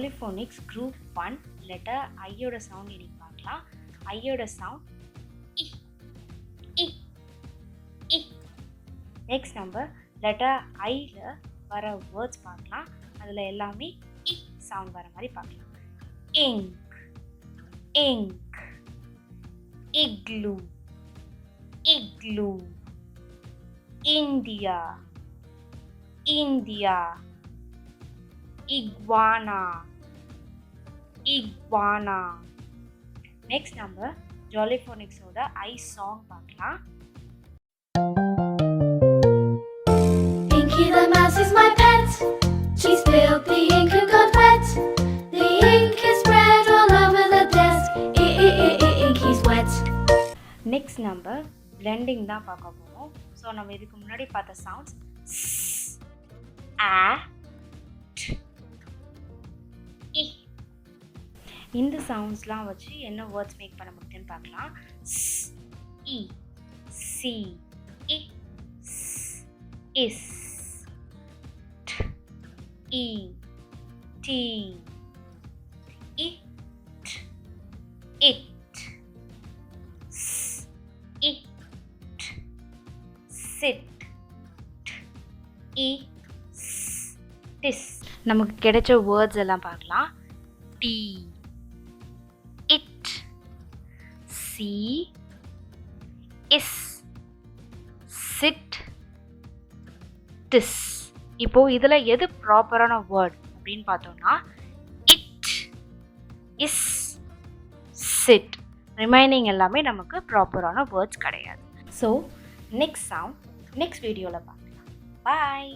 jollyphonics group 1 letter ஐயோட sound இன்னைக்கு பார்க்கலாம். ஐயோட சவுண்ட் இ இ இ. நெக்ஸ்ட் நம்பர் லெட்டர் ஐல வர வேர்ட்ஸ் பார்க்கலாம். அதில் எல்லாமே இ சவுண்ட் வர மாதிரி பார்க்கலாம். Ink ink, igloo igloo, India India, iguana iguana. Next நம்ம ஜாலிஃபோனிக்ஸோட ஐ சாங் பார்க்கலாம். Inky the mouse is my pet. She spilled the ink and got wet. The ink is spread all over the desk. Inky's wet. Next நம்ம blending தான் பார்க்க போகிறோம். So நம்ம இதுக்கு முன்னாடி பார்த்த சவுண்ட்ஸ் ஆ இ. இந்த சவுண்ட்ஸ்லாம் வச்சு என்ன வேர்ட்ஸ் மேக் பண்ண முடியுதுன்னு பார்க்கலாம். ஸ் இ சி இ இஸ் ட் இ டி இட் இட் ஸ் இட் சிட் இ டிஸ். நமக்கு கிடைச்ச வேர்ட்ஸ் எல்லாம் பார்க்கலாம். டி இட் சி இஸ் சிட் டிஸ். இப்போது இதில் எது ப்ராப்பரான வேர்ட் அப்படின்னு பார்த்தோம்னா இட் இஸ் சிட். ரிமைனிங் எல்லாமே நமக்கு ப்ராப்பரான வேர்ட்ஸ் கிடையாது. ஸோ நெக்ஸ்ட் சவுண்ட் நெக்ஸ்ட் வீடியோவில் பார்க்கலாம். பாய்.